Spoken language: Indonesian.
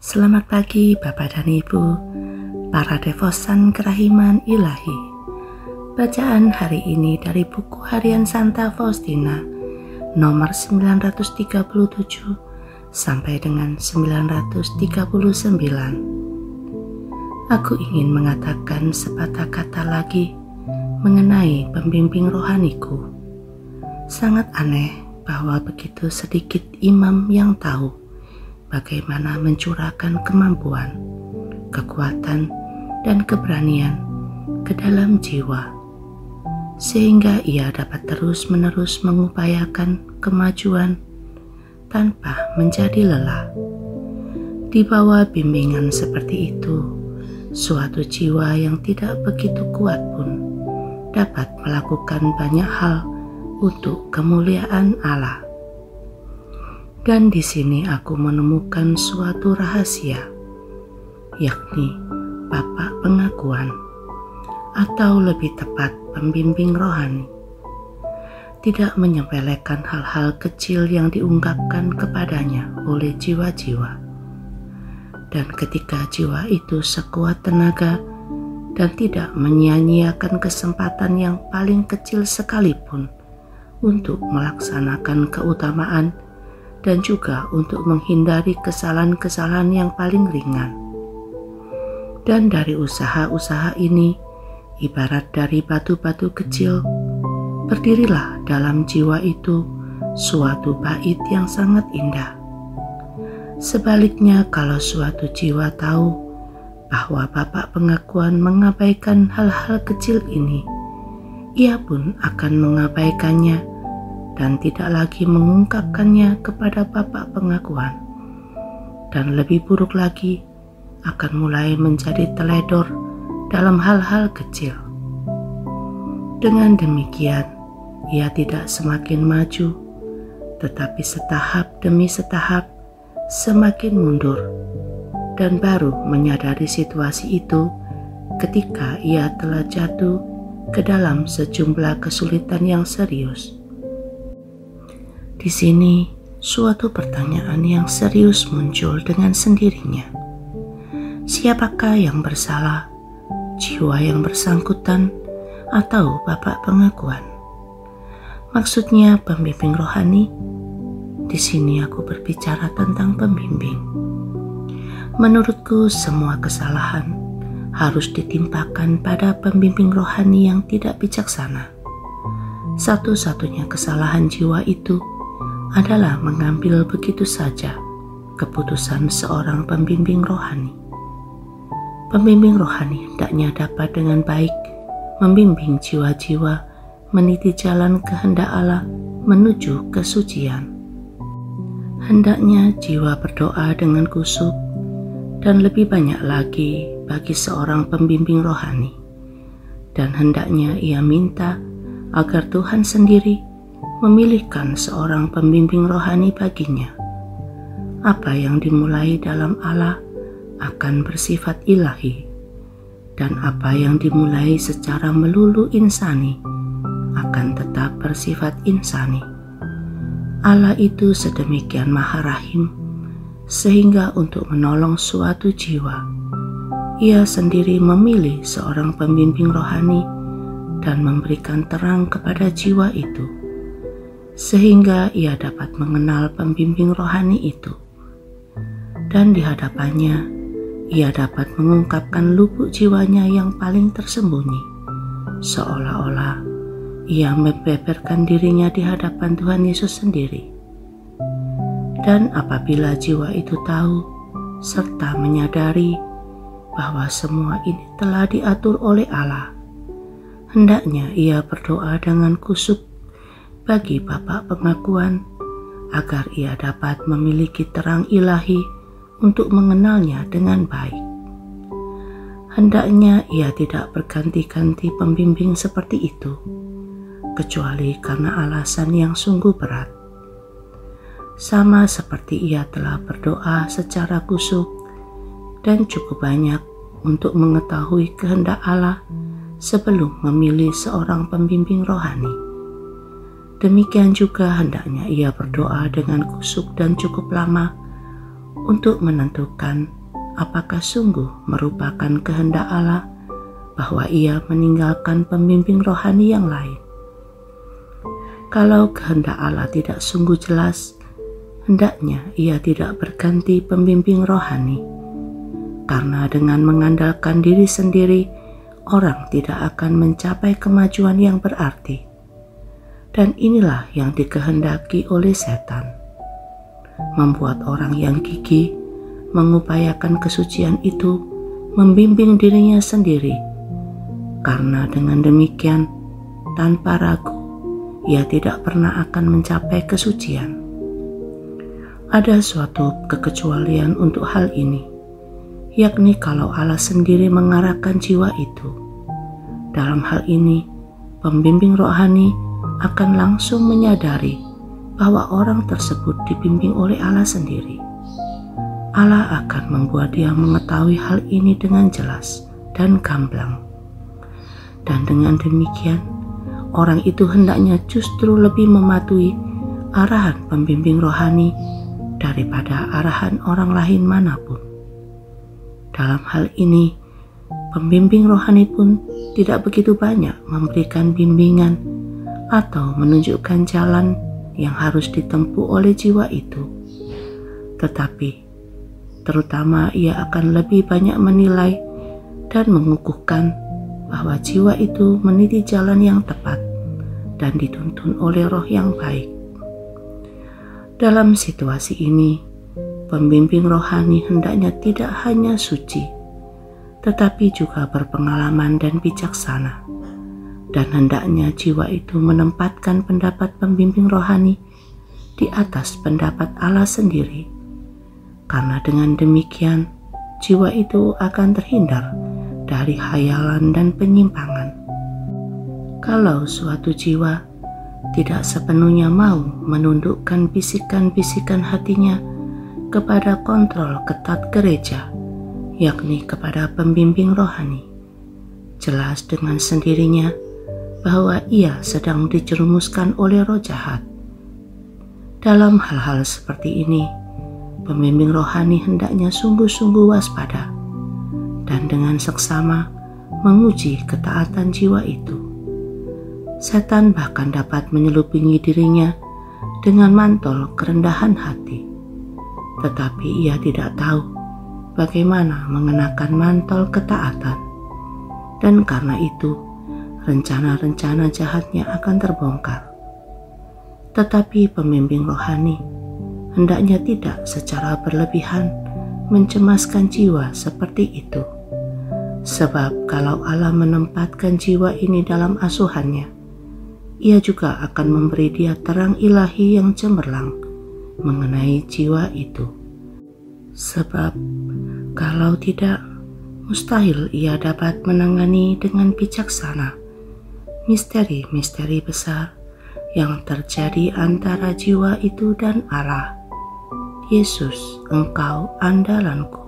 Selamat pagi Bapak dan Ibu, para devosan kerahiman ilahi. Bacaan hari ini dari buku harian Santa Faustina nomor 937 sampai dengan 939. Aku ingin mengatakan sepatah kata lagi mengenai pembimbing rohaniku. Sangat aneh bahwa begitu sedikit imam yang tahu bagaimana mencurahkan kemampuan, kekuatan, dan keberanian ke dalam jiwa, sehingga ia dapat terus-menerus mengupayakan kemajuan tanpa menjadi lelah. Di bawah bimbingan seperti itu, suatu jiwa yang tidak begitu kuat pun dapat melakukan banyak hal untuk kemuliaan Allah. Dan di sini aku menemukan suatu rahasia, yakni Bapak pengakuan, atau lebih tepat pembimbing rohani. Tidak menyepelekan hal-hal kecil yang diungkapkan kepadanya oleh jiwa-jiwa. Dan ketika jiwa itu sekuat tenaga dan tidak menyia-nyiakan kesempatan yang paling kecil sekalipun untuk melaksanakan keutamaan dan juga untuk menghindari kesalahan-kesalahan yang paling ringan. Dan dari usaha-usaha ini, ibarat dari batu-batu kecil, berdirilah dalam jiwa itu suatu bait yang sangat indah. Sebaliknya, kalau suatu jiwa tahu bahwa Bapak pengakuan mengabaikan hal-hal kecil ini, ia pun akan mengabaikannya dan tidak lagi mengungkapkannya kepada Bapak pengakuan, dan lebih buruk lagi akan mulai menjadi teledor dalam hal-hal kecil. Dengan demikian, ia tidak semakin maju, tetapi setahap demi setahap semakin mundur, dan baru menyadari situasi itu ketika ia telah jatuh ke dalam sejumlah kesulitan yang serius. Di sini, suatu pertanyaan yang serius muncul dengan sendirinya. Siapakah yang bersalah, jiwa yang bersangkutan, atau Bapak pengakuan? Maksudnya pembimbing rohani? Di sini aku berbicara tentang pembimbing. Menurutku, semua kesalahan harus ditimpakan pada pembimbing rohani yang tidak bijaksana. Satu-satunya kesalahan jiwa itu adalah mengambil begitu saja keputusan seorang pembimbing rohani. Pembimbing rohani hendaknya dapat dengan baik membimbing jiwa-jiwa meniti jalan kehendak Allah menuju kesucian. Hendaknya jiwa berdoa dengan kusuk, dan lebih banyak lagi bagi seorang pembimbing rohani. Dan hendaknya ia minta agar Tuhan sendiri memilihkan seorang pembimbing rohani baginya. Apa yang dimulai dalam Allah akan bersifat ilahi, dan apa yang dimulai secara melulu insani akan tetap bersifat insani. Allah itu sedemikian maha rahim, sehingga untuk menolong suatu jiwa, ia sendiri memilih seorang pembimbing rohani dan memberikan terang kepada jiwa itu, sehingga ia dapat mengenal pembimbing rohani itu. Dan di hadapannya, ia dapat mengungkapkan lubuk jiwanya yang paling tersembunyi, seolah-olah ia membeberkan dirinya di hadapan Tuhan Yesus sendiri. Dan apabila jiwa itu tahu serta menyadari bahwa semua ini telah diatur oleh Allah, hendaknya ia berdoa dengan kusuk bagi Bapak pengakuan agar ia dapat memiliki terang ilahi untuk mengenalnya dengan baik. Hendaknya ia tidak berganti-ganti pembimbing seperti itu, kecuali karena alasan yang sungguh berat. Sama seperti ia telah berdoa secara kusuk dan cukup banyak untuk mengetahui kehendak Allah sebelum memilih seorang pembimbing rohani. Demikian juga hendaknya ia berdoa dengan kusuk dan cukup lama untuk menentukan apakah sungguh merupakan kehendak Allah bahwa ia meninggalkan pembimbing rohani yang lain. Kalau kehendak Allah tidak sungguh jelas, hendaknya ia tidak berganti pembimbing rohani, karena dengan mengandalkan diri sendiri, orang tidak akan mencapai kemajuan yang berarti. Dan inilah yang dikehendaki oleh setan, membuat orang yang gigih mengupayakan kesucian itu membimbing dirinya sendiri, karena dengan demikian tanpa ragu ia tidak pernah akan mencapai kesucian. Ada suatu kekecualian untuk hal ini, yakni kalau Allah sendiri mengarahkan jiwa itu. Dalam hal ini, pembimbing rohani akan langsung menyadari bahwa orang tersebut dibimbing oleh Allah sendiri. Allah akan membuat dia mengetahui hal ini dengan jelas dan gamblang. Dan dengan demikian, orang itu hendaknya justru lebih mematuhi arahan pembimbing rohani daripada arahan orang lain manapun. Dalam hal ini, pembimbing rohani pun tidak begitu banyak memberikan bimbingan atau menunjukkan jalan yang harus ditempuh oleh jiwa itu. Tetapi, terutama ia akan lebih banyak menilai dan mengukuhkan bahwa jiwa itu meniti jalan yang tepat dan dituntun oleh roh yang baik. Dalam situasi ini, pembimbing rohani hendaknya tidak hanya suci, tetapi juga berpengalaman dan bijaksana. Dan hendaknya jiwa itu menempatkan pendapat pembimbing rohani di atas pendapat Allah sendiri. Karena dengan demikian, jiwa itu akan terhindar dari khayalan dan penyimpangan. Kalau suatu jiwa tidak sepenuhnya mau menundukkan bisikan-bisikan hatinya kepada kontrol ketat gereja, yakni kepada pembimbing rohani, jelas dengan sendirinya bahwa ia sedang dijerumuskan oleh roh jahat. Dalam hal-hal seperti ini, pembimbing rohani hendaknya sungguh-sungguh waspada dan dengan seksama menguji ketaatan jiwa itu. Setan bahkan dapat menyelubungi dirinya dengan mantel kerendahan hati, tetapi ia tidak tahu bagaimana mengenakan mantel ketaatan, dan karena itu rencana-rencana jahatnya akan terbongkar. Tetapi pembimbing rohani hendaknya tidak secara berlebihan mencemaskan jiwa seperti itu. Sebab kalau Allah menempatkan jiwa ini dalam asuhannya, ia juga akan memberi dia terang ilahi yang cemerlang mengenai jiwa itu. Sebab kalau tidak, mustahil ia dapat menangani dengan bijaksana misteri-misteri besar yang terjadi antara jiwa itu dan Allah. Yesus, Engkau andalanku.